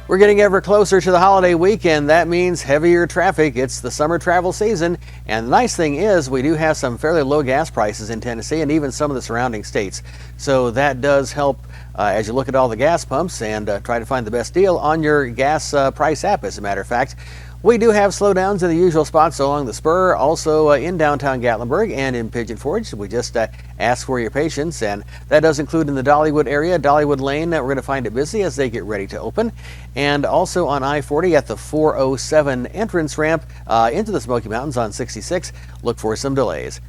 We're getting ever closer to the holiday weekend. That means heavier traffic. It's the summer travel season. And the nice thing is we do have some fairly low gas prices in Tennessee and even some of the surrounding states. So that does help as you look at all the gas pumps and try to find the best deal on your gas price app, as a matter of fact. We do have slowdowns in the usual spots along the spur, also in downtown Gatlinburg and in Pigeon Forge. We just ask for your patience, and that does include in the Dollywood area. Dollywood Lane, we're going to find it busy as they get ready to open. And also on I-40 at the 407 entrance ramp into the Smoky Mountains on 66. Look for some delays.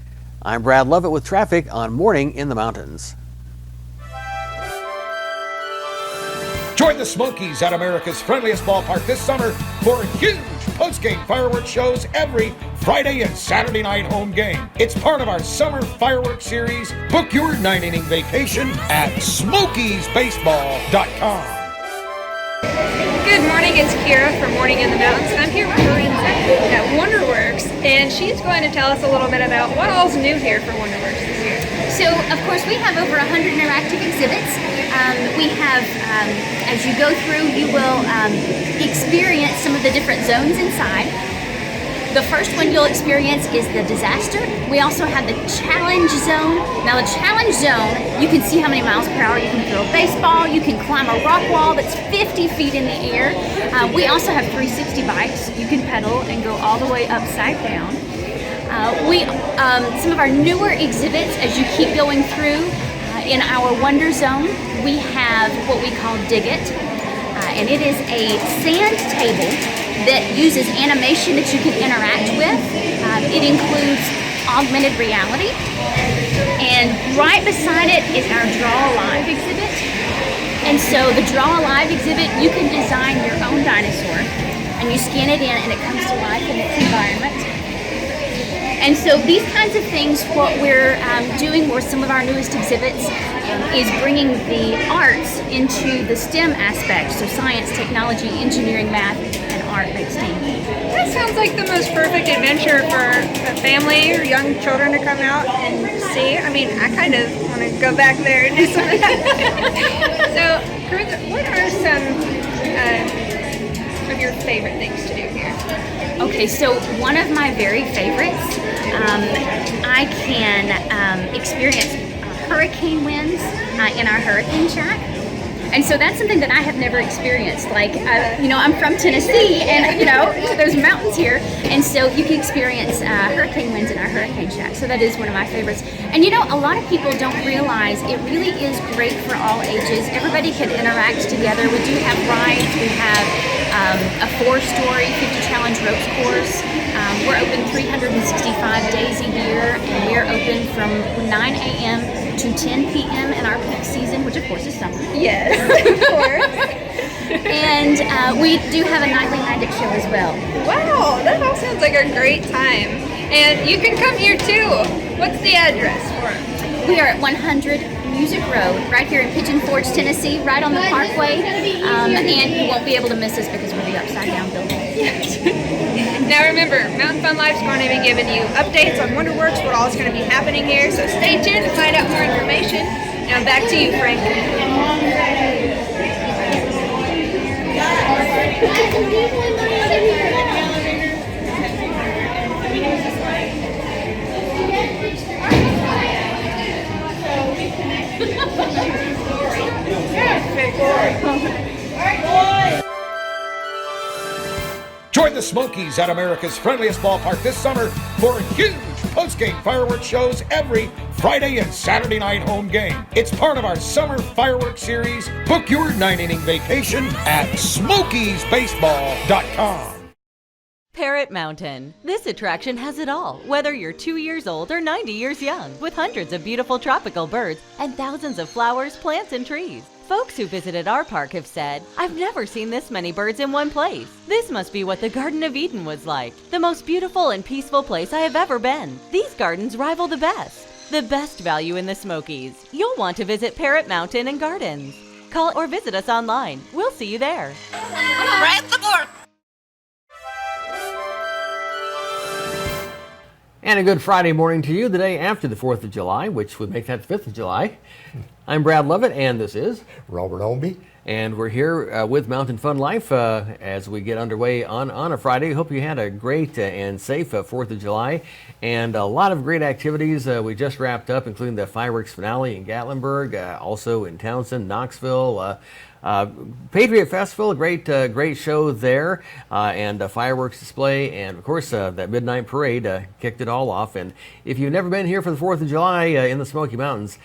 I'm Brad Lovett with traffic on Morning in the Mountains. Join the Smokies at America's friendliest ballpark this summer for huge post-game fireworks shows every Friday and Saturday night home game. It's part of our summer fireworks series. Book your 9-inning vacation at SmokiesBaseball.com. Good morning, it's Kira from Morning in the Mountains. I'm here with Lorenza at WonderWorks, and she's going to tell us a little bit about what all's new here for WonderWorks this year. So, of course, we have over 100 interactive exhibits. We have, as you go through, you will experience some of the different zones inside. The first one you'll experience is the disaster. We also have the challenge zone. Now, the challenge zone, you can see how many miles per hour you can throw a baseball. You can climb a rock wall that's 50 feet in the air. We also have 360 bikes. You can pedal and go all the way upside down. Some of our newer exhibits, as you keep going through, in our Wonder Zone, we have what we call Dig It, and it is a sand table that uses animation that you can interact with. It includes augmented reality, and right beside it is our Draw Alive exhibit. And so the Draw Alive exhibit, you can design your own dinosaur, and you scan it in, and it comes to life in its environment. And so these kinds of things, what we're doing with some of our newest exhibits is bringing the arts into the STEM aspect, so science, technology, engineering, math, and art-based teams. That sounds like the most perfect adventure for a family or young children to come out and see. I mean, I kind of want to go back there and do some of that. So, Corinne, what are some of your favorite things to do here? Okay, so one of my very favorites, I can experience hurricane winds in our hurricane shack. And so that's something that I have never experienced. Like, I'm from Tennessee, and, there's mountains here. And so you can experience hurricane winds in our hurricane shack. So that is one of my favorites. And, a lot of people don't realize it really is great for all ages. Everybody can interact together. We do have rides. We have a 4-story 50 challenge ropes course. We're open 365 days a year, and we're open from 9 a.m. to 10 p.m. in our peak season, which of course is summer. Yes, of course. And we do have a nightly magic show as well. Wow, that all sounds like a great time. And you can come here too. What's the address for it? We are at 100 Music Road, right here in Pigeon Forge, Tennessee, right on the Parkway. And you won't be able to miss us because we're the upside down building. Now remember, Mountain Fun Life's going to be giving you updates on WonderWorks, what all is going to be happening here, so stay tuned to find out more information. Now back to you, Frank. Join the Smokies at America's friendliest ballpark this summer for huge post-game fireworks shows every Friday and Saturday night home game. It's part of our summer fireworks series. Book your 9-inning vacation at SmokiesBaseball.com. Parrot Mountain. This attraction has it all, whether you're 2 years old or 90 years young, with hundreds of beautiful tropical birds and thousands of flowers, plants, and trees. Folks who visited our park have said, "I've never seen this many birds in one place. This must be what the Garden of Eden was like. The most beautiful and peaceful place I have ever been. These gardens rival the best. The best value in the Smokies. You'll want to visit Parrot Mountain and Gardens. Call or visit us online. We'll see you there." Right the board. And a good Friday morning to you, the day after the 4th of July, which would make that the 5th of July. I'm Brad Lovett, and this is Robert Oldby. And we're here with Mountain Fun Life as we get underway on a Friday. Hope you had a great and safe 4th of July and a lot of great activities. We just wrapped up, including the fireworks finale in Gatlinburg, also in Townsend, Knoxville. Patriot Festival, great show there, and a fireworks display, and of course that midnight parade kicked it all off. And if you've never been here for the 4th of July in the Smoky Mountains,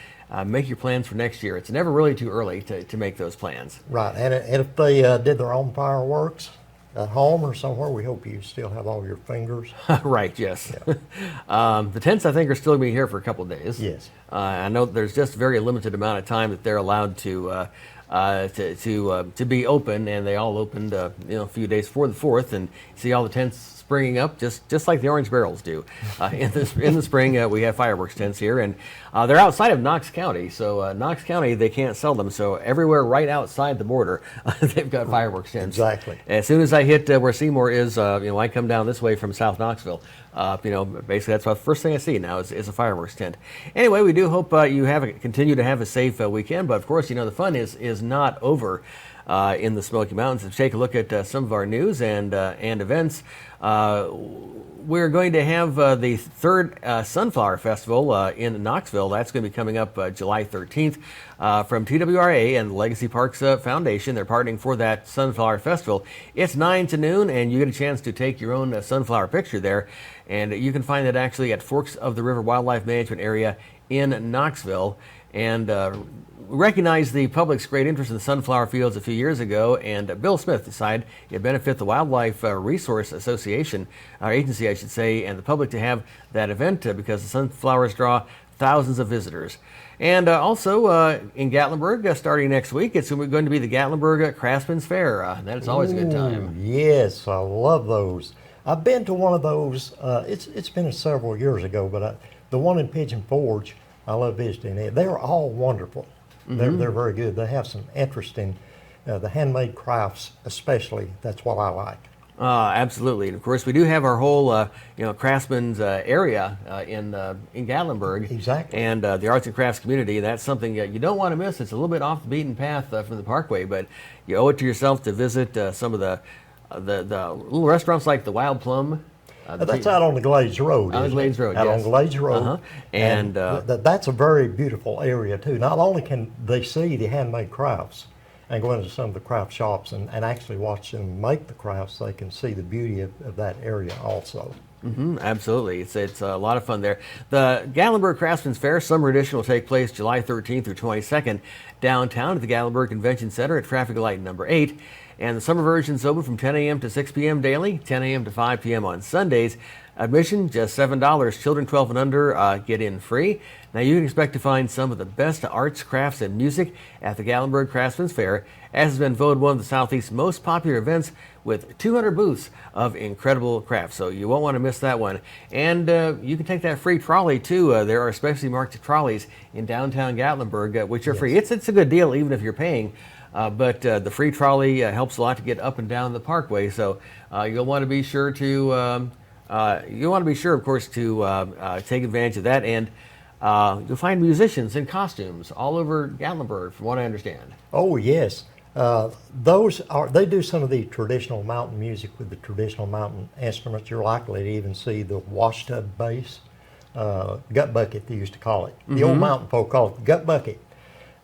make your plans for next year. It's never really too early to make those plans. Right, and if they did their own fireworks at home or somewhere, we hope you still have all your fingers. Right, yes. Yeah. The tents, I think, are still going to be here for a couple of days. Yes. I know there's just a very limited amount of time that they're allowed to be open, and they all opened a few days before the 4th, and see all the tents springing up just like the Orange Barrels do. In the spring, we have fireworks tents here, and they're outside of Knox County. So Knox County, they can't sell them. So everywhere right outside the border, they've got fireworks tents. Exactly. As soon as I hit where Seymour is, I come down this way from South Knoxville. Basically that's the first thing I see now is a fireworks tent. Anyway, we do hope you continue to have a safe weekend. But of course, the fun is not over in the Smoky Mountains. Let's take a look at some of our news and events. We're going to have the third Sunflower Festival in Knoxville. That's going to be coming up July 13th from TWRA and the Legacy Parks Foundation. They're partnering for that Sunflower Festival. It's 9 to noon, and you get a chance to take your own sunflower picture there. And you can find that actually at Forks of the River Wildlife Management Area in Knoxville. And we recognized the public's great interest in the sunflower fields a few years ago, and Bill Smith decided it'd benefit the Wildlife Resource Association, our agency, I should say, and the public to have that event because the sunflowers draw thousands of visitors. And also in Gatlinburg, starting next week, it's going to be the Gatlinburg Craftsman's Fair. That's always a good time. Yes, I love those. I've been to one of those. It's been several years ago, but the one in Pigeon Forge, I love visiting it. They're all wonderful. Mm-hmm. They're very good. They have some interesting, the handmade crafts especially. That's what I like. Absolutely. And of course, we do have our whole, craftsman's area in Gatlinburg. Exactly. And the arts and crafts community. That's something you don't want to miss. It's a little bit off the beaten path from the Parkway, but you owe it to yourself to visit some of the little restaurants like the Wild Plum. That's out on the Glades Road. On the Glades Road, out yes. on Glades Road. Uh-huh. And that's a very beautiful area, too. Not only can they see the handmade crafts and go into some of the craft shops and actually watch them make the crafts, they can see the beauty of that area also. Mm-hmm, absolutely. It's a lot of fun there. The Gatlinburg Craftsman's Fair Summer Edition will take place July 13th through 22nd downtown at the Gatlinburg Convention Center at traffic light number 8. And the summer version is open from 10 a.m. to 6 p.m. daily, 10 a.m. to 5 p.m. on Sundays. Admission, just $7. Children 12 and under get in free. Now, you can expect to find some of the best arts, crafts, and music at the Gatlinburg Craftsman's Fair, as has been voted one of the Southeast's most popular events with 200 booths of incredible crafts. So you won't want to miss that one. And you can take that free trolley, too. There are specially marked trolleys in downtown Gatlinburg, which are free. It's a good deal, even if you're paying. But the free trolley helps a lot to get up and down the Parkway. So you'll want to be sure to, of course, to take advantage of that. And you'll find musicians in costumes all over Gatlinburg, from what I understand. Oh, yes. They do some of the traditional mountain music with the traditional mountain instruments. You're likely to even see the wash tub bass, gut bucket, they used to call it. The old mountain folk call it the gut bucket.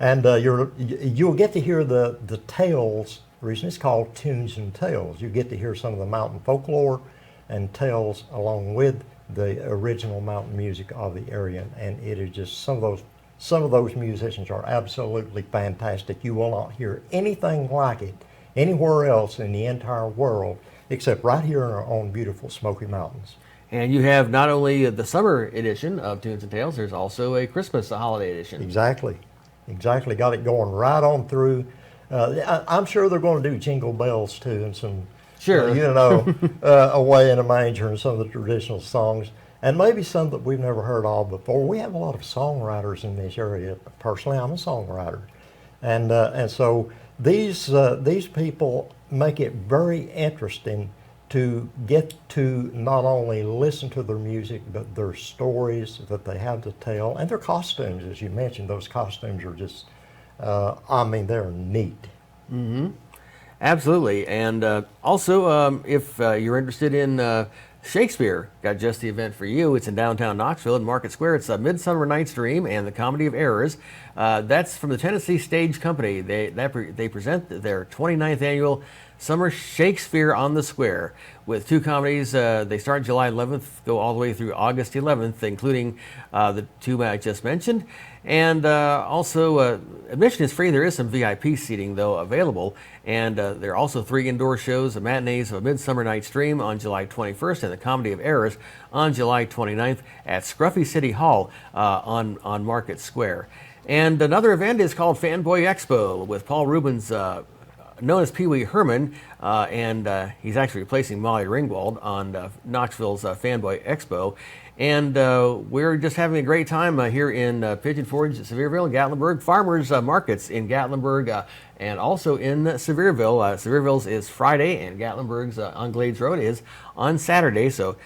And you'll get to hear the tales. The reason it's called Tunes and Tales. You get to hear some of the mountain folklore and tales along with the original mountain music of the area. And it is just some of those musicians are absolutely fantastic. You will not hear anything like it anywhere else in the entire world except right here in our own beautiful Smoky Mountains. And you have not only the summer edition of Tunes and Tales, there's also a Christmas holiday edition. Exactly. Got it going right on through. I'm sure they're going to do Jingle Bells too, and some, sure, Away in a Manger and some of the traditional songs, and maybe some that we've never heard of before. We have a lot of songwriters in this area. Personally, I'm a songwriter, and so these people make it very interesting to get to not only listen to their music, but their stories that they have to tell, and their costumes, as you mentioned. Those costumes are just, they're neat. Absolutely. And also, if you're interested in Shakespeare, got just the event for you. It's in downtown Knoxville in Market Square. It's a Midsummer Night's Dream and the Comedy of Errors. That's from the Tennessee Stage Company. They present their 29th annual Summer Shakespeare on the Square with two comedies. They start July 11th, go all the way through August 11th, including the two I just mentioned. And also, admission is free. There is some VIP seating, though, available. And there are also 3 indoor shows, the matinees of A Midsummer Night's Dream on July 21st and the Comedy of Errors on July 29th at Scruffy City Hall on Market Square. And another event is called Fanboy Expo with Paul Rubens, known as Pee Wee Herman, and he's actually replacing Molly Ringwald on Knoxville's Fanboy Expo. And we're just having a great time here in Pigeon Forge, Sevierville, Gatlinburg, farmers markets in Gatlinburg, and also in Sevierville. Sevierville's is Friday, and Gatlinburg's on Glades Road is on Saturday. So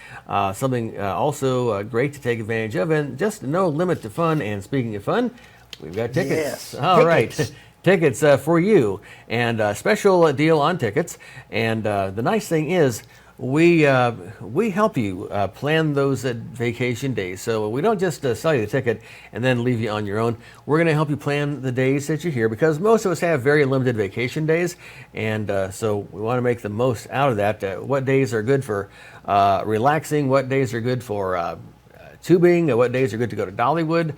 something also great to take advantage of, and just no limit to fun. And speaking of fun, we've got tickets. Yes, All tickets. right. Tickets for you, and a special deal on tickets. And the nice thing is, we help you plan those vacation days. So we don't just sell you the ticket and then leave you on your own. We're going to help you plan the days that you're here, because most of us have very limited vacation days, and so we want to make the most out of that. What days are good for relaxing? What days are good for tubing, what days are good to go to Dollywood,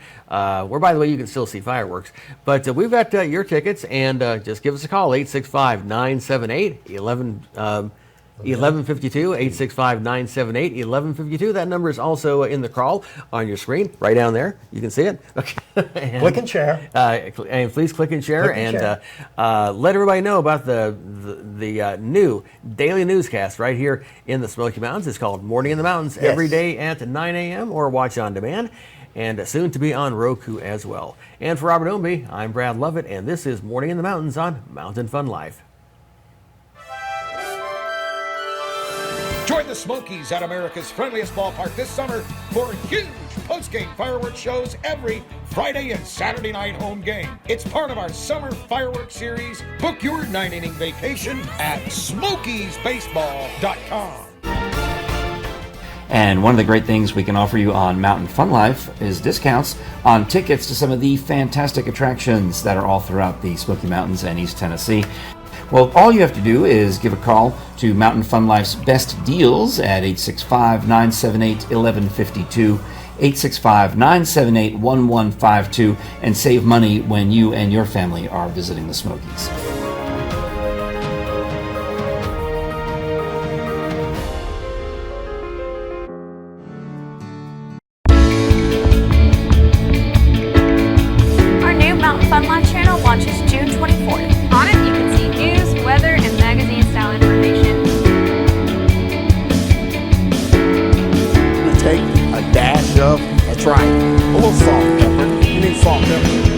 where, by the way, you can still see fireworks. But we've got your tickets, and just give us a call, 865-978-1152, 865-978-1152. That number is also in the call on your screen, right down there. You can see it. Okay. Click and share. And please click and share, let everybody know about the new daily newscast right here in the Smoky Mountains. It's called Morning in the Mountains, every day at 9 a.m. or watch on demand, and soon to be on Roku as well. And for Robert Ownby, I'm Brad Lovett, and this is Morning in the Mountains on Mountain Fun Life. Join the Smokies at America's friendliest ballpark this summer for huge post-game fireworks shows every Friday and Saturday night home game. It's part of our summer fireworks series. Book your 9-inning vacation at SmokiesBaseball.com. And one of the great things we can offer you on Mountain Fun Life is discounts on tickets to some of the fantastic attractions that are all throughout the Smoky Mountains and East Tennessee. Well, all you have to do is give a call to Mountain Fun Life's Best Deals at 865-978-1152, 865-978-1152, and save money when you and your family are visiting the Smokies. Our new Mountain Fun Life channel launches June 24th. On it, you can see news, weather, and magazine style information. We take a dash of a triangle, a little salt and pepper. You need salt and pepper.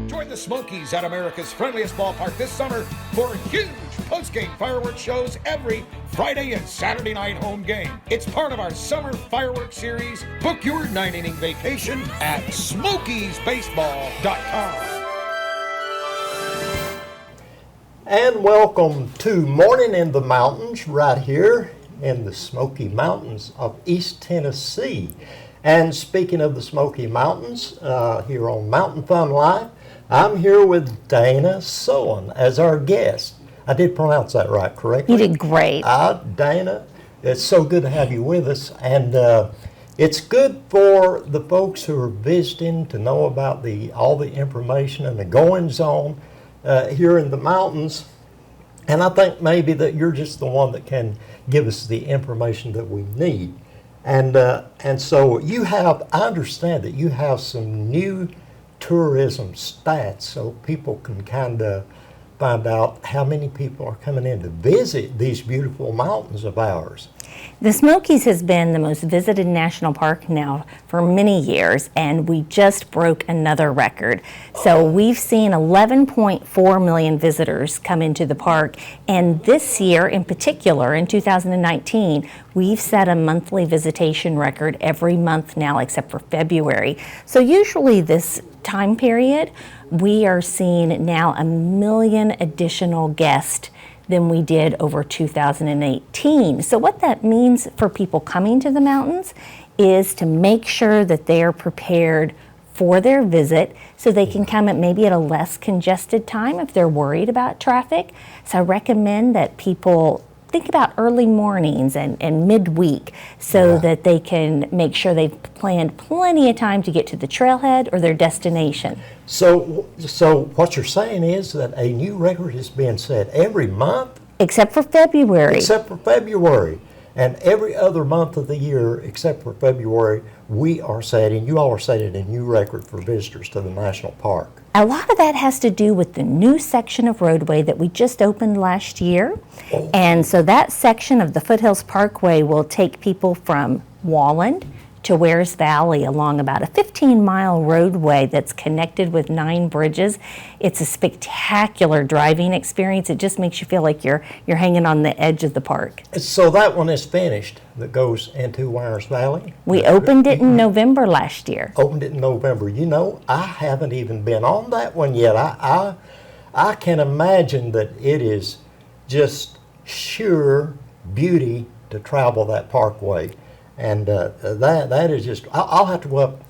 Join the Smokies at America's friendliest ballpark this summer for huge post-game fireworks shows every Friday and Saturday night home game. It's part of our summer fireworks series. Book your 9-inning vacation at SmokiesBaseball.com. And welcome to Morning in the Mountains right here in the Smoky Mountains of East Tennessee. And speaking of the Smoky Mountains, here on Mountain Fun Life, I'm here with Dana Sowen as our guest. I did pronounce that right, correctly? You did great. Dana, it's so good to have you with us. And it's good for the folks who are visiting to know about all the information and the goings on here in the mountains. And I think maybe that you're just the one that can give us the information that we need. And so I understand that you have some new tourism stats so people can kind of find out how many people are coming in to visit these beautiful mountains of ours. The Smokies has been the most visited national park now for many years, and we just broke another record. So we've seen 11.4 million visitors come into the park, and this year in particular, in 2019, we've set a monthly visitation record every month now except for February. So usually this time period, we are seeing now 1 million additional guests than we did over 2018. So what that means for people coming to the mountains is to make sure that they are prepared for their visit so they can come at maybe at a less congested time if they're worried about traffic. So I recommend that people think about early mornings and midweek so that they can make sure they've planned plenty of time to get to the trailhead or their destination. So what you're saying is that a new record is being set every month? Except for February. Except for February. And every other month of the year, except for February, you all are setting a new record for visitors to the national park. A lot of that has to do with the new section of roadway that we just opened last year. And so that section of the Foothills Parkway will take people from Walland to Wares Valley along about a 15-mile roadway that's connected with 9 bridges. It's a spectacular driving experience. It just makes you feel like you're hanging on the edge of the park. So that one is finished, that goes into Wares Valley? We opened it in November last year. Opened it in November. You know, I haven't even been on that one yet. I can imagine that it is just sheer beauty to travel that parkway. And that is just, I'll have to go up.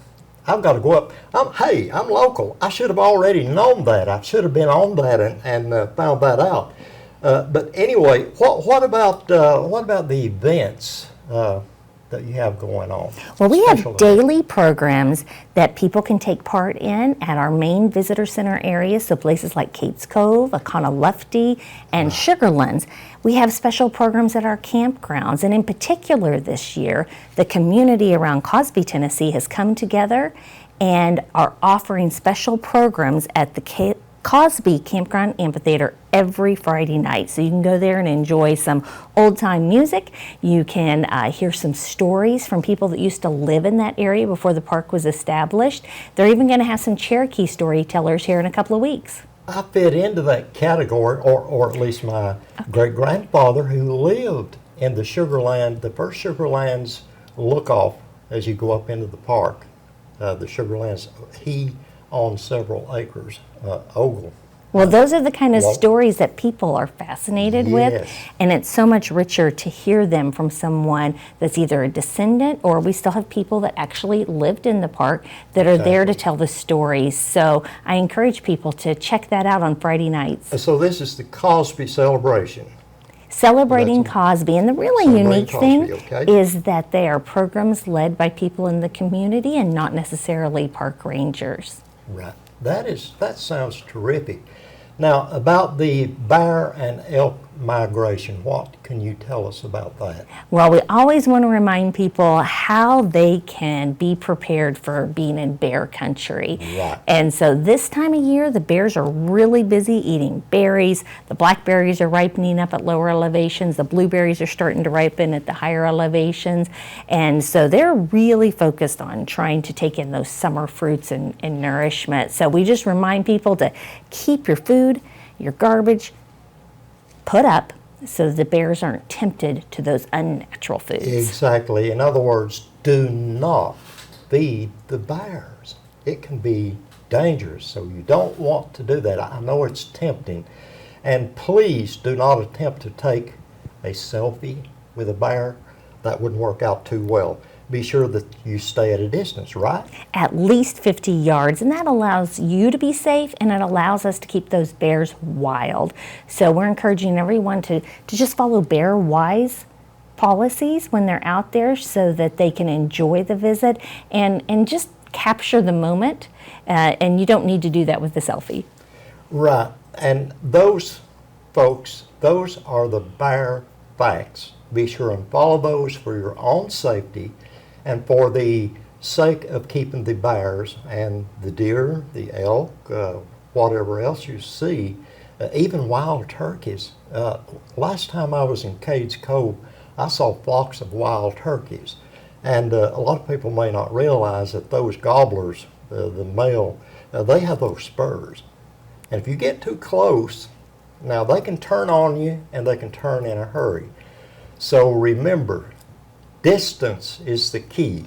I've got to go up. I'm local. I should have already known that. I should have been on that and found that out. But anyway, what about the events that you have going on? Well, we have daily programs that people can take part in at our main visitor center areas, so places like Kate's Cove, Lufty, and Sugarlands. We have special programs at our campgrounds, and in particular this year, the community around Cosby, Tennessee has come together and are offering special programs at the Cosby Campground Amphitheater every Friday night. So you can go there and enjoy some old-time music. You can hear some stories from people that used to live in that area before the park was established. They're even going to have some Cherokee storytellers here in a couple of weeks. I fit into that category, or at least my great-grandfather who lived in the Sugarland, the first Sugarlands look-off as you go up into the park. The Sugarlands, he owned several acres, Ogle. Well, those are the kind of stories that people are fascinated with, and it's so much richer to hear them from someone that's either a descendant or we still have people that actually lived in the park that are there to tell the stories. So I encourage people to check that out on Friday nights. So this is the Cosby celebration. Celebrating Cosby, and the really unique thing is that they are programs led by people in the community and not necessarily park rangers. Right. That sounds terrific. Now, about the bear and elk migration, what can you tell us about that? Well, we always want to remind people how they can be prepared for being in bear country. Right. And so this time of year, the bears are really busy eating berries. The blackberries are ripening up at lower elevations. The blueberries are starting to ripen at the higher elevations. And so they're really focused on trying to take in those summer fruits and nourishment. So we just remind people to keep your food, your garbage, put up so the bears aren't tempted to those unnatural foods. Exactly. In other words, do not feed the bears. It can be dangerous, so you don't want to do that. I know it's tempting. And please do not attempt to take a selfie with a bear. That wouldn't work out too well. Be sure that you stay at a distance, right? At least 50 yards, and that allows you to be safe, and it allows us to keep those bears wild. So we're encouraging everyone to just follow bear-wise policies when they're out there so that they can enjoy the visit and just capture the moment, and you don't need to do that with the selfie. Right, and those folks, those are the bear facts. Be sure and follow those for your own safety and for the sake of keeping the bears and the deer, the elk, whatever else you see, even wild turkeys. Last time I was in Cades Cove, I saw flocks of wild turkeys. And a lot of people may not realize that those gobblers, the male, they have those spurs. And if you get too close, now they can turn on you and they can turn in a hurry. So remember, distance is the key.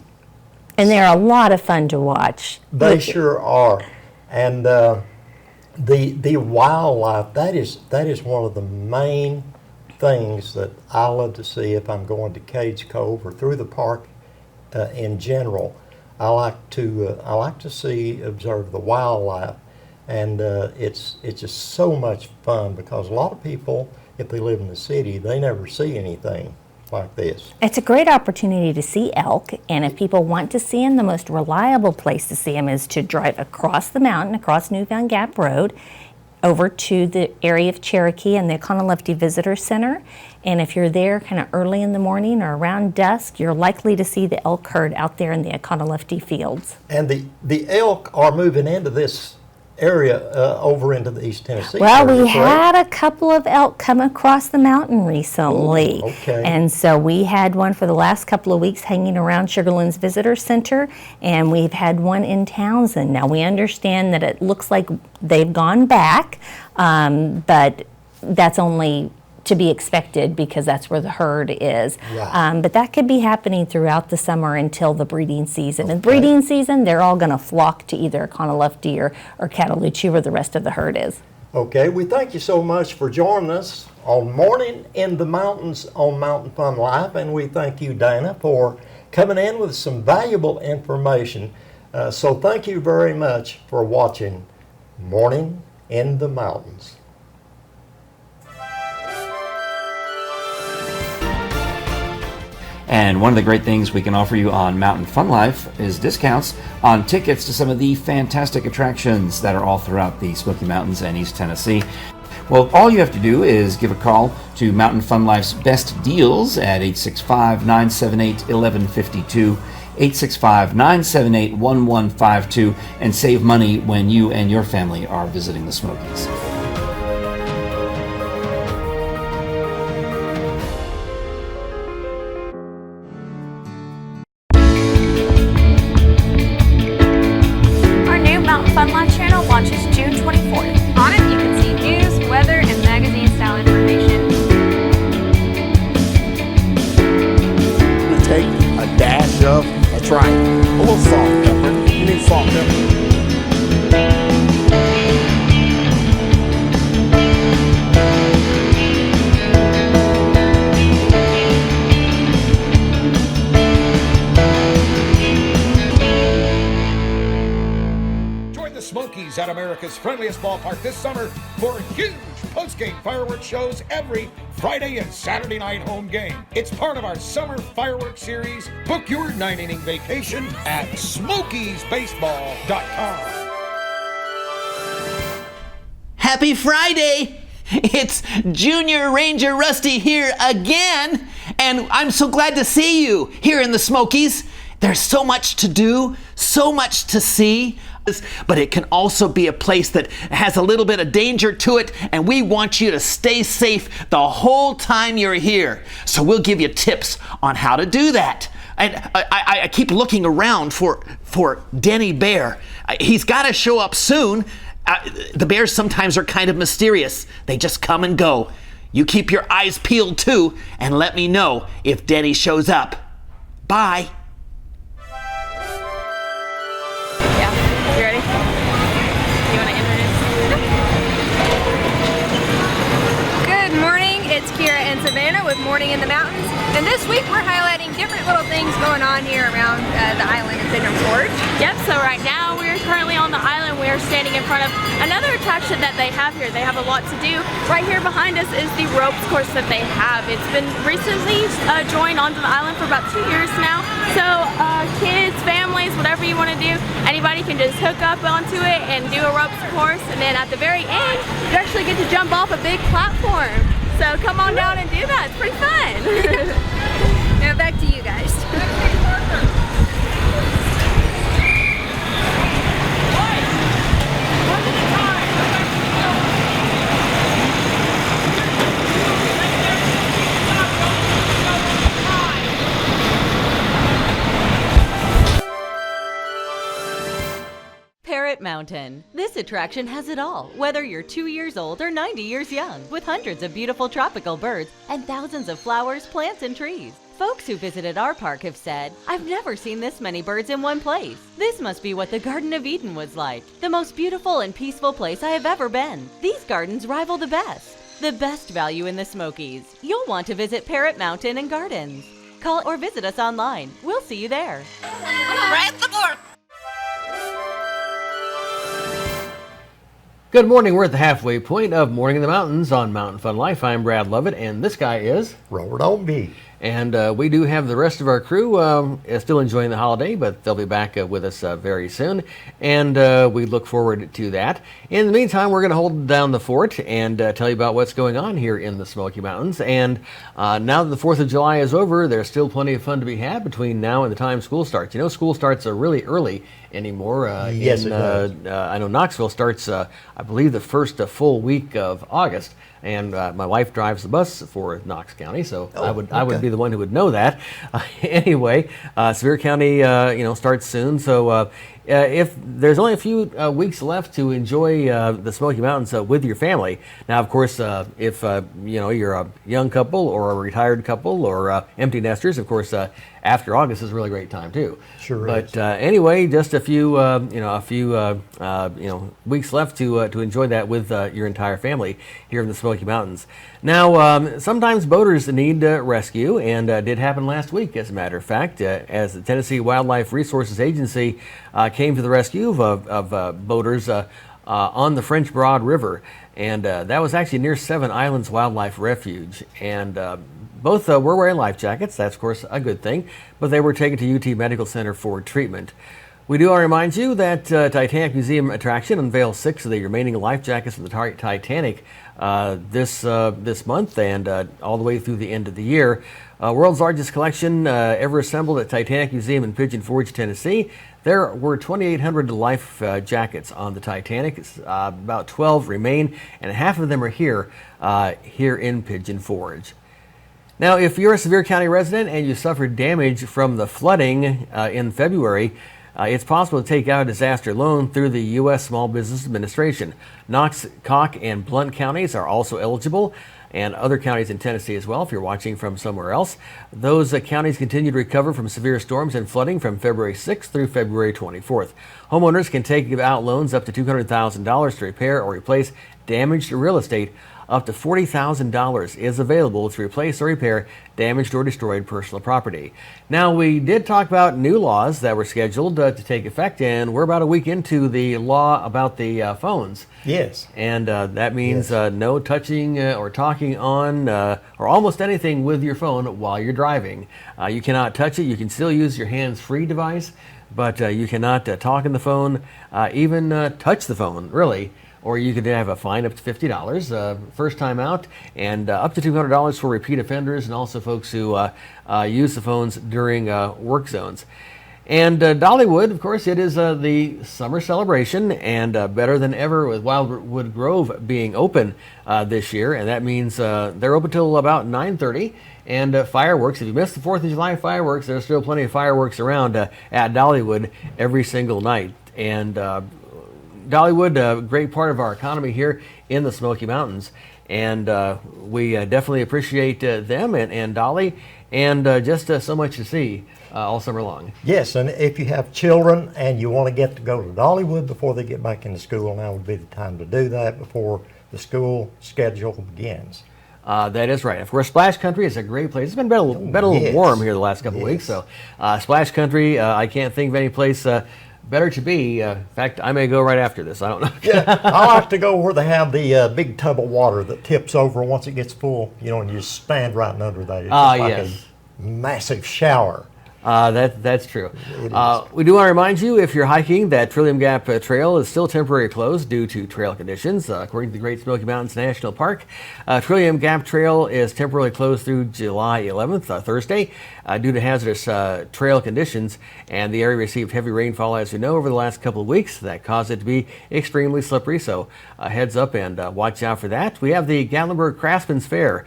And they're a lot of fun to watch. They sure are. And the wildlife, that is one of the main things that I love to see if I'm going to Cades Cove or through the park in general. I like to observe the wildlife, and it's just so much fun because a lot of people, if they live in the city, they never see anything like this. It's a great opportunity to see elk, and if people want to see them, the most reliable place to see them is to drive across the mountain, across Newfound Gap Road, over to the area of Cherokee and the Econo-Lefty Visitor Center. And if you're there kind of early in the morning or around dusk, you're likely to see the elk herd out there in the Econo-Lefty fields. And the elk are moving into this area over into the East Tennessee Well, area, we correct? had a couple of elk come across the mountain recently. Ooh, okay. And so we had one for the last couple of weeks hanging around Sugarland's Visitor Center, and we've had one in Townsend. Now, we understand that it looks like they've gone back, but that's only to be expected because that's where the herd is. Right. But that could be happening throughout the summer until the breeding season. In breeding season, they're all going to flock to either Econo-Lefty or Cataloochee, where the rest of the herd is. Okay, we thank you so much for joining us on Morning in the Mountains on Mountain Fun Life, and we thank you, Dana, for coming in with some valuable information. So thank you very much for watching Morning in the Mountains. And one of the great things we can offer you on Mountain Fun Life is discounts on tickets to some of the fantastic attractions that are all throughout the Smoky Mountains and East Tennessee. Well, all you have to do is give a call to Mountain Fun Life's best deals at 865-978-1152, 865-978-1152, and save money when you and your family are visiting the Smokies. Fun Life channel launches June 24th. On it, you can see news, weather, and magazine style information. We take a dash of a triangle, a little salt and pepper. You need salt and pepper. Smokies at America's friendliest ballpark this summer for huge post-game fireworks shows every Friday and Saturday night home game. It's part of our summer fireworks series. Book your 9-inning vacation at SmokiesBaseball.com. Happy Friday! It's Junior Ranger Rusty here again, and I'm so glad to see you here in the Smokies. There's so much to do, so much to see, but it can also be a place that has a little bit of danger to it, and we want you to stay safe the whole time you're here. So we'll give you tips on how to do that. And I keep looking around for Denny Bear. He's got to show up soon. The bears sometimes are kind of mysterious. They just come and go. You keep your eyes peeled too, and let me know if Denny shows up. Bye. You ready? You want to introduce? Good morning, it's Kira and Savannah with Morning in the Mountains. And this week we're highlighting different little things going on here around the island of Sydenham's Gorge. Yep, so right now we're currently on the island. We're standing in front of another attraction that they have here. They have a lot to do. Right here behind us is the ropes course that they have. It's been recently joined onto the island for about 2 years now. So kids, families, whatever you want to do, anybody can just hook up onto it and do a ropes course. And then at the very end, you actually get to jump off a big platform. So come on down and do that. It's pretty fun. Now back to you guys. Mountain. This attraction has it all, whether you're 2 years old or 90 years young, with hundreds of beautiful tropical birds and thousands of flowers, plants, and trees. Folks who visited our park have said, "I've never seen this many birds in one place. This must be what the Garden of Eden was like. The most beautiful and peaceful place I have ever been. These gardens rival the best. The best value in the Smokies. You'll want to visit Parrot Mountain and Gardens. Call or visit us online. We'll see you there." Right the board. Good morning. We're at the halfway point of Morning in the Mountains on Mountain Fun Life. I'm Brad Lovett, and this guy is Robert Oldby. And we do have the rest of our crew still enjoying the holiday, but they'll be back with us very soon, and we look forward to that. In the meantime, we're going to hold down the fort and tell you about what's going on here in the Smoky Mountains. And now that the 4th of July is over, there's still plenty of fun to be had between now and the time school starts. You know, school starts really early anymore. Yes, it does. I know Knoxville starts, I believe, the first full week of August. And my wife drives the bus for Knox County, so I would be the one who would know that. Anyway, Sevier County, starts soon. So if there's only a few weeks left to enjoy the Smoky Mountains with your family. Now, of course, if you're a young couple or a retired couple or empty nesters, of course, after August is a really great time too. Sure but, is. But anyway, just a few weeks left to enjoy that with your entire family here in the Smoky Mountains. Now, sometimes boaters need rescue, and did happen last week, as a matter of fact, as the Tennessee Wildlife Resources Agency came to the rescue of boaters on the French Broad River, and that was actually near Seven Islands Wildlife Refuge. And both were wearing life jackets. That's, of course, a good thing, but they were taken to UT Medical Center for treatment. We do want to remind you that Titanic Museum attraction unveils 6 of the remaining life jackets from the Titanic this month and all the way through the end of the year. World's largest collection ever assembled at Titanic Museum in Pigeon Forge, Tennessee. There were 2,800 life jackets on the Titanic. About 12 remain, and half of them are here in Pigeon Forge. Now, if you're a Sevier County resident and you suffered damage from the flooding in February, it's possible to take out a disaster loan through the U.S. Small Business Administration. Knox, Cocke, and Blount counties are also eligible, and other counties in Tennessee as well, if you're watching from somewhere else. Those counties continue to recover from severe storms and flooding from February 6th through February 24th. Homeowners can take out loans up to $200,000 to repair or replace damaged real estate. Up to $40,000 is available to replace or repair damaged or destroyed personal property. Now, we did talk about new laws that were scheduled to take effect, and we're about a week into the law about the phones. Yes. And that means no touching or talking on or almost anything with your phone while you're driving. You cannot touch it. You can still use your hands-free device, but you cannot talk on the phone, even touch the phone, really. Or you could have a fine up to $50 first time out, and up to $200 for repeat offenders, and also folks who use the phones during work zones. And Dollywood, of course, it is the summer celebration, and better than ever with Wildwood Grove being open this year, and that means they're open till about 9:30. And fireworks, if you missed the 4th of July fireworks, there's still plenty of fireworks around at Dollywood every single night. And Dollywood, a great part of our economy here in the Smoky Mountains, and we definitely appreciate them and Dolly, and just so much to see all summer long. Yes, and if you have children and you want to get to go to Dollywood before they get back into school, now would be the time to do that before the school schedule begins. That is right. Of course, Splash Country is a great place. It's been a little warm here the last couple of weeks, so Splash Country, I can't think of any place better to be. In fact, I may go right after this. I don't know. Yeah, I like to go where they have the big tub of water that tips over once it gets full, and you just stand right under that. It's just like a massive shower. That's true. We do want to remind you, if you're hiking, that Trillium Gap Trail is still temporarily closed due to trail conditions. According to the Great Smoky Mountains National Park, Trillium Gap Trail is temporarily closed through July 11th, Thursday, due to hazardous trail conditions, and the area received heavy rainfall, as we know, over the last couple of weeks. That caused it to be extremely slippery, so heads up and watch out for that. We have the Gatlinburg Craftsman's Fair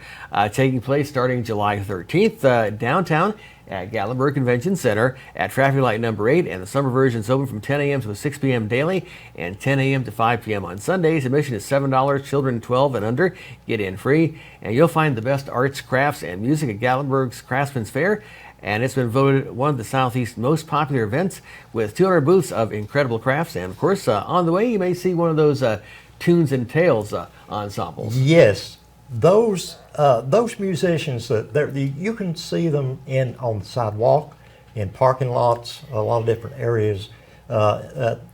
taking place starting July 13th downtown at Gatlinburg Convention Center at traffic light number 8, and the summer version is open from 10 a.m. to 6 p.m. daily and 10 a.m. to 5 p.m. on Sundays. Admission is $7. Children 12 and under get in free, and you'll find the best arts, crafts, and music at Gatlinburg's Craftsman's Fair. And it's been voted one of the Southeast's most popular events with 200 booths of incredible crafts. And of course, on the way, you may see one of those tunes and tales ensembles. Yes, those musicians you can see them on the sidewalk, in parking lots, a lot of different areas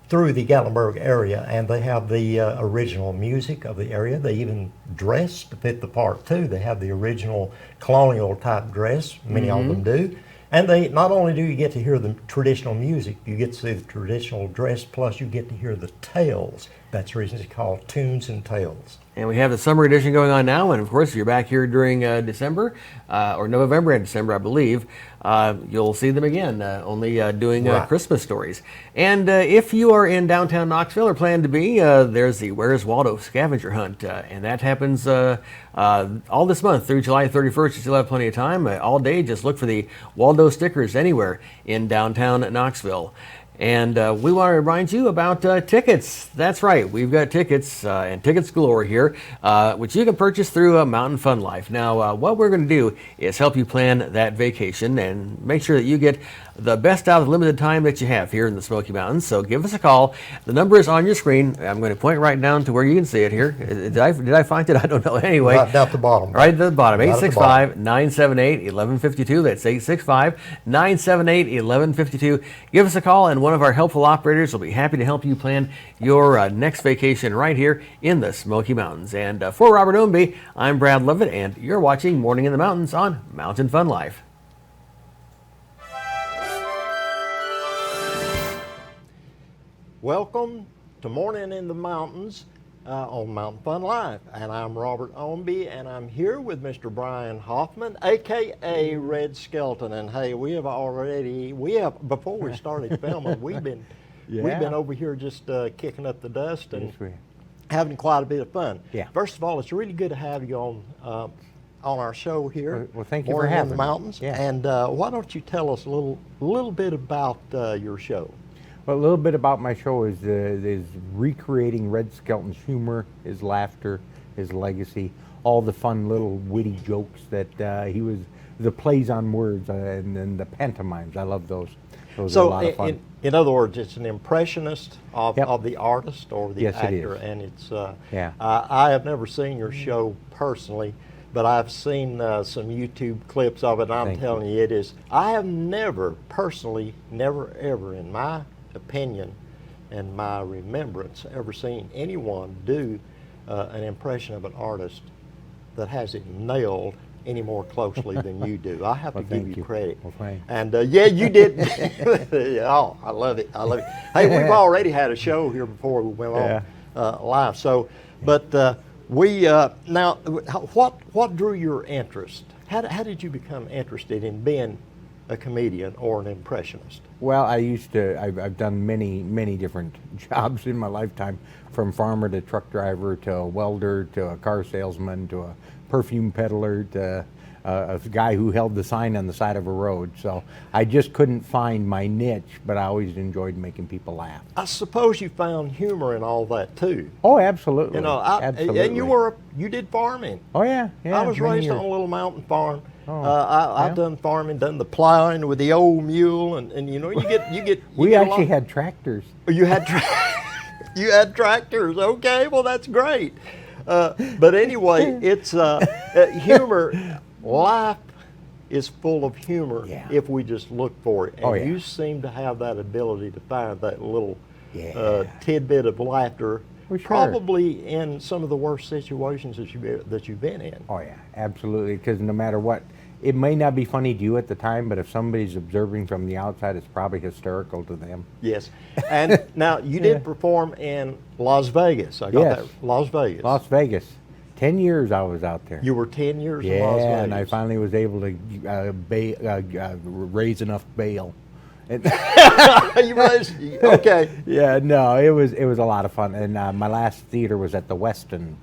through the Gatlinburg area, and they have the original music of the area. They even dress to fit the part too. They have the original colonial type dress, many of them do. And they not only do you get to hear the traditional music, you get to see the traditional dress, plus you get to hear the tales. That's the reason it's called Tunes and Tales. And we have the summer edition going on now, and of course, if you're back here during December, or November and December, I believe, you'll see them again, only doing Christmas stories. And if you are in downtown Knoxville or plan to be, there's the Where's Waldo scavenger hunt, and that happens all this month through July 31st. You still have plenty of time. All day, just look for the Waldo stickers anywhere in downtown Knoxville. And we want to remind you about tickets. That's right, we've got tickets and tickets galore here, which you can purchase through Mountain Fun Life. Now, what we're going to do is help you plan that vacation and make sure that you get the best out of the limited time that you have here in the Smoky Mountains. So give us a call. The number is on your screen. I'm going to point right down to where you can see it here. Did I find it? I don't know. Anyway, right down at the bottom. Right at the bottom. 865-978-1152. That's 865-978-1152. Give us a call, and one of our helpful operators will be happy to help you plan your next vacation right here in the Smoky Mountains. And for Robert Ownby, I'm Brad Lovett, and you're watching Morning in the Mountains on Mountain Fun Life. Welcome to Morning in the Mountains on Mountain Fun Life, and I'm Robert Ownby, and I'm here with Mr. Brian Hoffman, aka Red Skelton. And hey, before we started filming, we've been over here just kicking up the dust and having quite a bit of fun. Yeah. First of all, it's really good to have you on our show here. Well, thank you for having me. Morning in the Mountains. Yeah. And why don't you tell us a little bit about your show? Well, a little bit about my show is recreating Red Skelton's humor, his laughter, his legacy, all the fun little witty jokes that he was, the plays on words, and then the pantomimes. I love those. Those are a lot of fun. In other words, it's an impressionist of the artist or the actor, it is. And it's. I have never seen your show personally, but I've seen some YouTube clips of it, and I'm telling you, it is. I have never ever in my opinion and my remembrance ever seen anyone do an impression of an artist that has it nailed any more closely than you do. I have to give you credit. Well, thanks. And you did. Oh, I love it. Hey, we've already had a show here before we went on live. So, but now, what drew your interest? How did you become interested in being a comedian or an impressionist? Well, I've done many different jobs in my lifetime, from farmer to truck driver to a welder to a car salesman to a perfume peddler to a guy who held the sign on the side of a road. So I just couldn't find my niche, but I always enjoyed making people laugh. I suppose you found humor in all that too. Oh, absolutely. Absolutely. And you did farming. Oh yeah. I was raised on a little mountain farm. I've done farming, done the plowing with the old mule, and you get. We actually had tractors. You had you had tractors. Okay, well that's great. But anyway, it's humor. Life is full of humor if we just look for it. And you seem to have that ability to find that little tidbit of laughter. Well, sure. Probably in some of the worst situations that you've been in. Oh yeah, absolutely. Because no matter what, it may not be funny to you at the time, but if somebody's observing from the outside, it's probably hysterical to them. Yes. And now you did perform in Las Vegas. I got that. Las Vegas. Las Vegas. 10 years I was out there. You were 10 years in Las Vegas. Yeah, and I finally was able to raise enough bail. Okay. Yeah, no, it was a lot of fun. And my last theater was at the Westin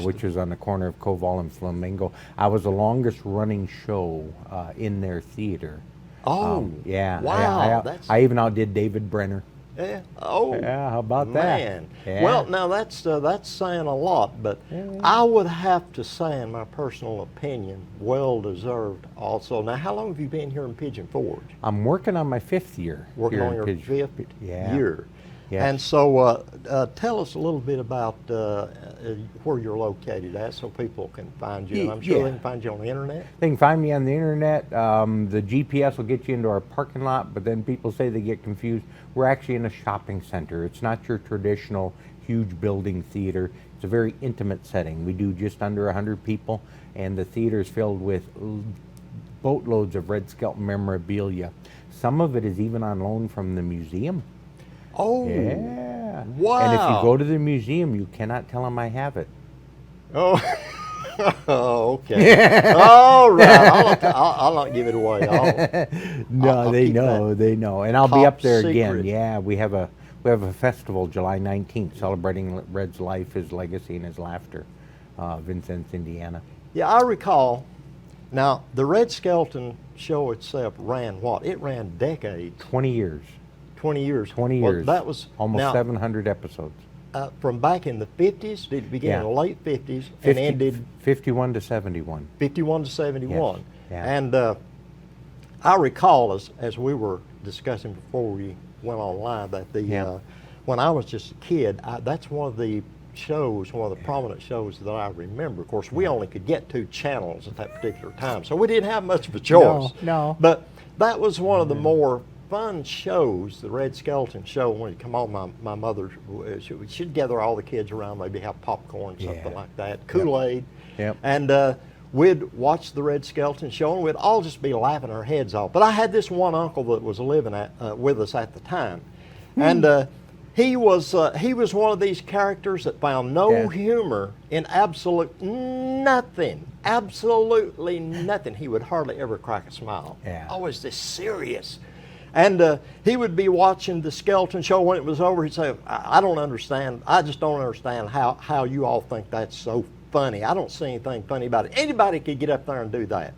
which was on the corner of Koval and Flamingo. I was the longest running show in their theater. Oh, yeah. wow. I even outdid David Brenner. Yeah. Oh, yeah. How about that? Man. Yeah. Well, now that's saying a lot, but I would have to say, in my personal opinion, well deserved. Also, now how long have you been here in Pigeon Forge? I'm working on my 5th year. Working here on in your Pigeon. 5th Yeah. year. Yeah. And so, tell us a little bit about where you're located at, so people can find you. And I'm sure they can find you on the internet. They can find me on the internet. The GPS will get you into our parking lot, but then people say they get confused. We're actually in a shopping center. It's not your traditional huge building theater. It's a very intimate setting. We do just under 100 people, and the theater is filled with boatloads of Red Skelton memorabilia. Some of it is even on loan from the museum. Oh, yeah. Wow. And if you go to the museum, you cannot tell them I have it. Oh, okay. All right. I'll not give it away. No, they know. And I'll be up there secret. again. Yeah, we have a festival July 19th celebrating Red's life, his legacy, and his laughter, Vincennes, Indiana. Yeah, I recall. Now, the Red Skelton show itself ran what? It ran decades. 20 years. 20 years. 20 Well, years. that was almost now, 700 episodes. From back in the 50s, did it begin in the late 50s and ended 51 to 71. 51 to 71. Yes. Yeah. And I recall, as we were discussing before we went online, that when I was just a kid, that's one of the prominent shows that I remember. Of course, we only could get 2 channels at that particular time, so we didn't have much of a choice. No. But that was one of the more fun shows, the Red Skelton show. When you come on, my mother, she'd gather all the kids around, maybe have popcorn, something like that, Kool-Aid. Yep. And we'd watch the Red Skelton show, and we'd all just be laughing our heads off. But I had this one uncle that was living with us at the time, and he was one of these characters that found no humor in absolutely nothing. He would hardly ever crack a smile. Yeah. Always this serious. And he would be watching the Skelton show. When it was over, he'd say, I don't understand. I just don't understand how you all think that's so funny. I don't see anything funny about it. Anybody could get up there and do that.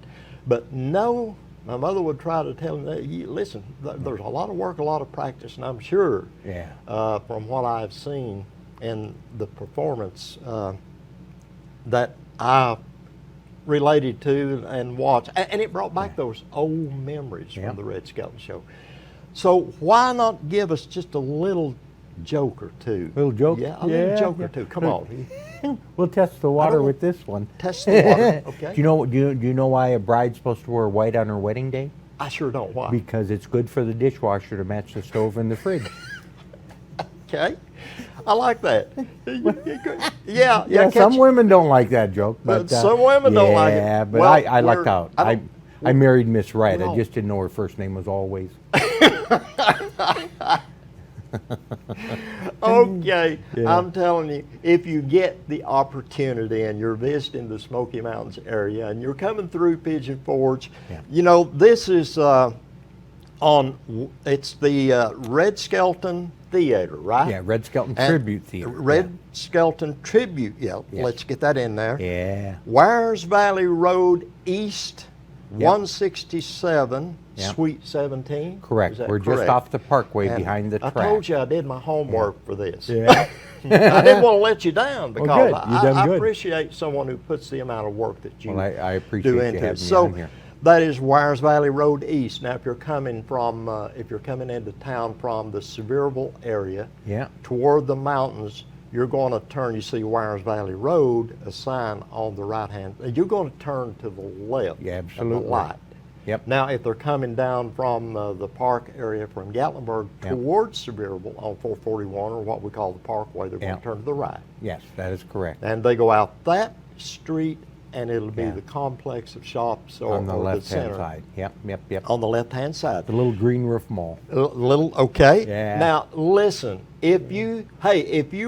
But no, my mother would try to tell him, listen, there's a lot of work, a lot of practice, and I'm sure from what I've seen in the performance that I related to and watched, and it brought back those old memories from the Red Skelton show. So why not give us just a little joke or two? Little joke? Yeah, a little joke or two. Come on. We'll test the water with this one. Test the water, okay. Do you know why a bride's supposed to wear white on her wedding day? I sure don't. Why? Because it's good for the dishwasher to match the stove and the fridge. Okay. I like that. Yeah. Some women don't like that joke, but some women don't like it. Yeah, but well, I lucked out. I married Miss Right. I just didn't know her first name was Always. Okay, I'm telling you, if you get the opportunity and you're visiting the Smoky Mountains area and you're coming through Pigeon Forge, you know, this is it's the Red Skelton Theater, right? Yeah, Red Skelton Tribute Theater. Red Skelton Tribute, Yes. Let's get that in there. Yeah. Wires Valley Road East, 167, Suite 17. Correct. We're just off the parkway behind the track. I told you I did my homework for this. Yeah. I didn't want to let you down because I good. appreciate someone who puts the amount of work that you I appreciate do you into having it. me So on here. that is Wires Valley Road East. Now, if you're coming into town from the Sevierville area toward the mountains, you're going to turn. You see Wires Valley Road, a sign on the right hand. You're going to turn to the left. Yeah, absolutely. Of the light. Yep. Now, if they're coming down from the park area from Gatlinburg towards Sevierville on 441, or what we call the Parkway, they're going to turn to the right. Yes, that is correct. And they go out that street, and it'll be the complex of shops on the left-hand side. Yep. On the left-hand side. The little green roof mall. Okay. Yeah. Now, listen, if you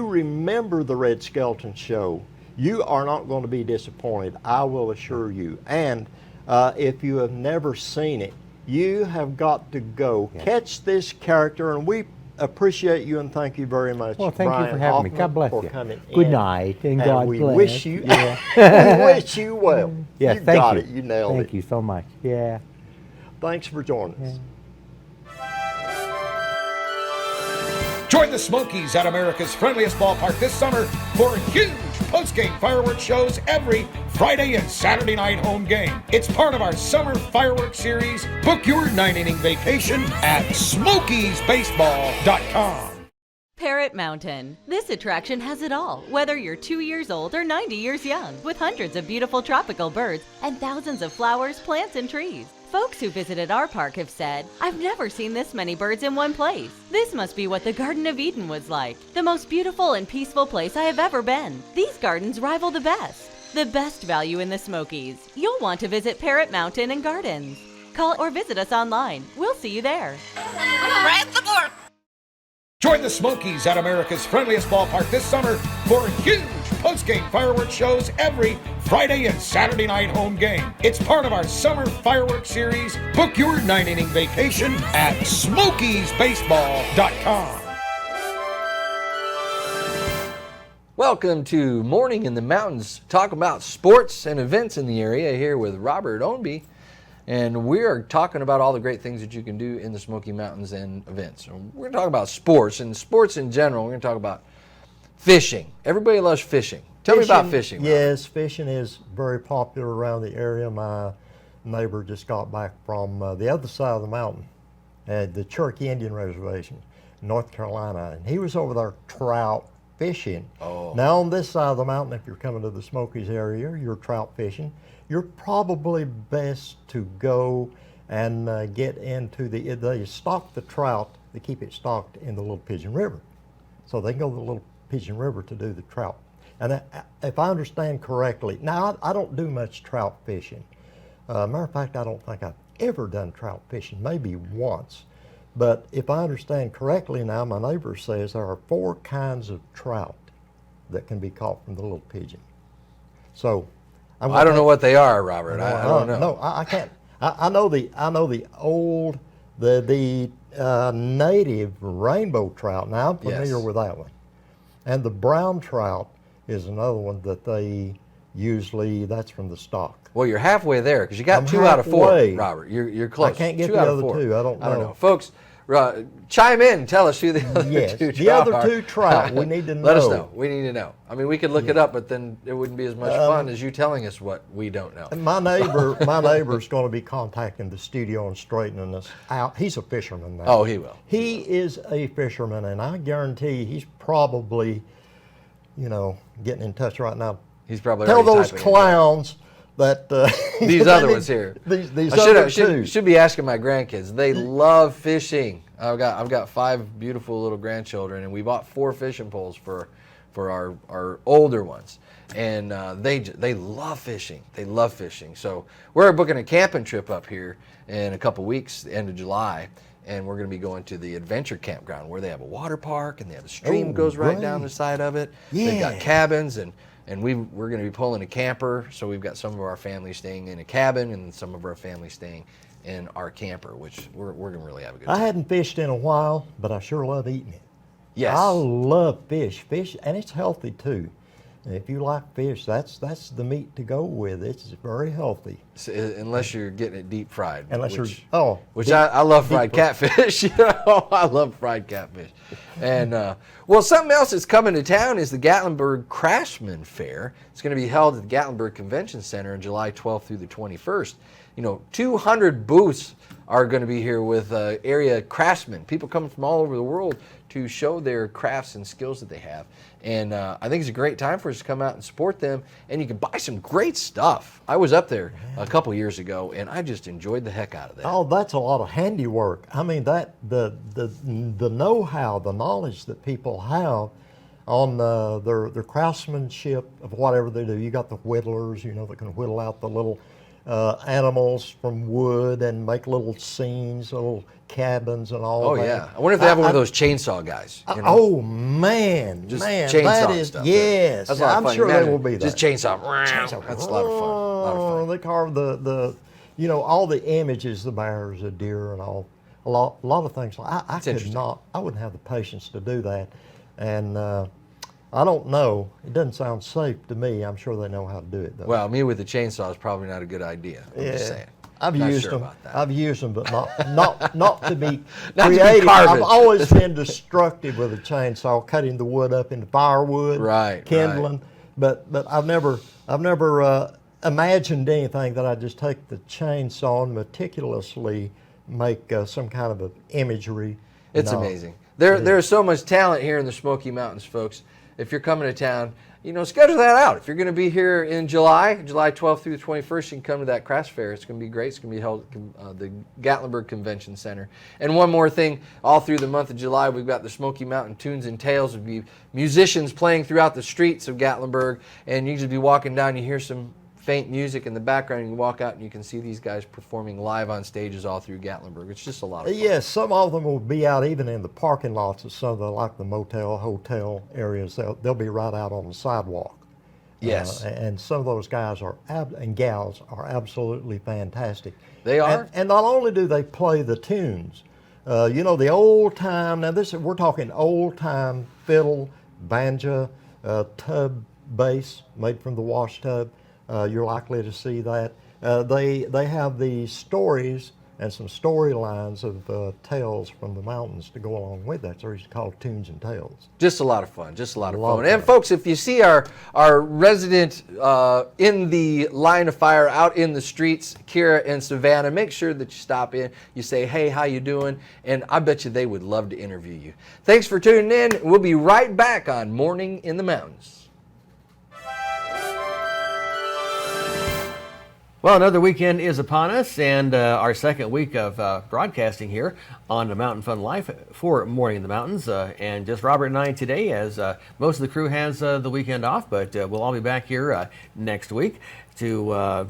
remember the Red Skelton show, you are not going to be disappointed, I will assure you. And if you have never seen it, you have got to go catch this character. And appreciate you and thank you very much. Well, thank you Brian for having me. Hoffman, God bless for you. coming Good in. night, and God we bless. wish you, Yeah. we wish you well. Yeah, you thank got you. it. You nailed it. Thank you so much. Yeah. Thanks for joining us. Join the Smokies at America's friendliest ballpark this summer for huge post-game fireworks shows every Friday and Saturday night home game. It's part of our summer fireworks series. Book your 9-inning vacation at SmokiesBaseball.com. Parrot Mountain. This attraction has it all, whether you're 2 years old or 90 years young, with hundreds of beautiful tropical birds and thousands of flowers, plants, and trees. Folks who visited our park have said, "I've never seen this many birds in one place. This must be what the Garden of Eden was like. The most beautiful and peaceful place I have ever been. These gardens rival the best. The best value in the Smokies. You'll want to visit Parrot Mountain and Gardens. Call or visit us online. We'll see you there." Right at the board. Join the Smokies at America's friendliest ballpark this summer for huge post-game fireworks shows every Friday and Saturday night home game. It's part of our summer fireworks series. Book your 9-inning vacation at SmokiesBaseball.com. Welcome to Morning in the Mountains, talk about sports and events in the area here with Robert Ownby. And we are talking about all the great things that you can do in the Smoky Mountains and events. And we're going to talk about sports, and sports in general. We're going to talk about fishing. Everybody loves fishing. Tell me about fishing. Yes, fishing is very popular around the area. My neighbor just got back from the other side of the mountain at the Cherokee Indian Reservation, North Carolina, and he was over there trout fishing. Oh. Now on this side of the mountain, if you're coming to the Smokies area, you're trout fishing. You're probably best to go and get into they stock the trout, they keep it stocked in the Little Pigeon River. So they go to the Little Pigeon River to do the trout. And if I understand correctly, now I don't do much trout fishing. Matter of fact, I don't think I've ever done trout fishing, maybe once. But if I understand correctly now, my neighbor says there are 4 kinds of trout that can be caught from the Little Pigeon. So I don't know what they are, Robert. I don't know. No, I can't. I know the old, the native rainbow trout. Now I'm familiar with that one, and the brown trout is another one that they usually, that's from the stock. Well, you're halfway there because you got 2 out of 4, Robert. You're close. I can't get 2 the out of other 4. 2. I don't know. Folks. Chime in and tell us who the other 2 trout the other are. 2 trout. We need to know. Let us know. We need to know. I mean, we could look it up, but then it wouldn't be as much fun as you telling us what we don't know. My neighbor's going to be contacting the studio and straightening us out. He's a fisherman now. Oh, he will. He is a fisherman, and I guarantee he's probably, getting in touch right now. He's probably tell already those typing clowns that these other ones here. These I other 2 should be asking my grandkids. They love fishing. I've got 5 beautiful little grandchildren, and we bought 4 fishing poles for our older ones, and they love fishing. They love fishing. So we're booking a camping trip up here in a couple weeks, the end of July, and we're going to be going to the adventure campground where they have a water park and they have a stream goes right down the side of it. Yeah. They've got cabins and we're going to be pulling a camper, so we've got some of our family staying in a cabin and some of our family staying in our camper, which we're going to really have a good time. I hadn't fished in a while, but I sure love eating it. Yes. I love fish, and it's healthy too. And if you like fish, that's the meat to go with. It's very healthy. So, unless you're getting it deep fried. Which I love fried catfish. I love fried catfish. And something else that's coming to town is the Gatlinburg Craftsman Fair. It's going to be held at the Gatlinburg Convention Center on July 12th through the 21st. 200 booths are going to be here with area craftsmen, people coming from all over the world to show their crafts and skills that they have. And I think it's a great time for us to come out and support them. And you can buy some great stuff. I was up there a couple years ago, and I just enjoyed the heck out of that. Oh, that's a lot of handiwork. I mean, that the know-how, the knowledge that people have on their craftsmanship of whatever they do. You got the whittlers, that can whittle out the little animals from wood and make little scenes, little cabins and all that. Oh, yeah. I wonder if they have one of those chainsaw guys. Oh, man. Just chainsaw that is, stuff. yes. That's a lot of I'm fun. sure they will be there. Just chainsaw. That's a lot of fun. They carve the all the images, the bears, the deer and all. a lot of things. I could not. I wouldn't have the patience to do that, and I don't know. It doesn't sound safe to me. I'm sure they know how to do it, though. Well, me with the chainsaw is probably not a good idea. I'm just saying. I've Not used sure them. about that. I've used them, but not to be Not to be creative. carving. I've always been destructive with a chainsaw, cutting the wood up into firewood, kindling. But I've never imagined anything that I just take the chainsaw and meticulously make some kind of imagery. It's amazing. There's so much talent here in the Smoky Mountains, folks. If you're coming to town, schedule that out. If you're going to be here in July 12th through the 21st, you can come to that craft fair. It's going to be great. It's going to be held at the Gatlinburg Convention Center. And one more thing, all through the month of July, we've got the Smoky Mountain Tunes and Tales. There'll be musicians playing throughout the streets of Gatlinburg, and you just be walking down, you hear some faint music in the background, and you walk out and you can see these guys performing live on stages all through Gatlinburg. It's just a lot of fun. Yes, some of them will be out even in the parking lots of some of like the motel, hotel areas. They'll be right out on the sidewalk. Yes. And some of those guys and gals are absolutely fantastic. They are. And not only do they play the tunes, the old time, now we're talking old time fiddle, banjo, tub bass made from the wash tub. You're likely to see that. They have the stories and some storylines of tales from the mountains to go along with that. So it's called Tunes and Tales. Just a lot of fun. Just a lot of fun. And folks, if you see our resident in the line of fire out in the streets, Kira and Savannah, make sure that you stop in. You say, hey, how you doing? And I bet you they would love to interview you. Thanks for tuning in. We'll be right back on Morning in the Mountains. Well, another weekend is upon us, and our second week of broadcasting here on the Mountain Fun Life for Morning in the Mountains. And just Robert and I today, as most of the crew has the weekend off, but we'll all be back here next week to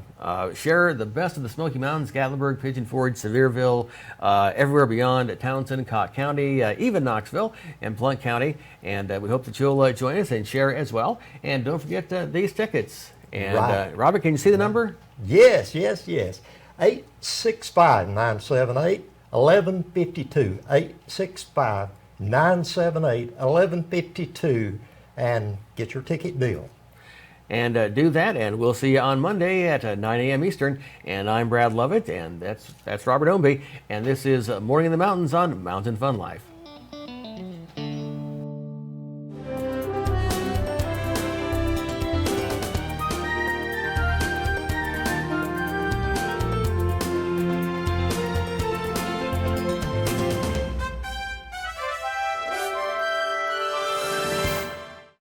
share the best of the Smoky Mountains, Gatlinburg, Pigeon Forge, Sevierville, everywhere beyond Townsend, Cott County, even Knoxville and Blount County. And we hope that you'll join us and share as well. And don't forget these tickets. And Robert, can you see the number? Yes. 865-978-1152. 865-978-1152. And get your ticket deal. And do that, and we'll see you on Monday at 9 a.m. Eastern. And I'm Brad Lovett, and that's Robert Ombie. And this is Morning in the Mountains on Mountain Fun Life.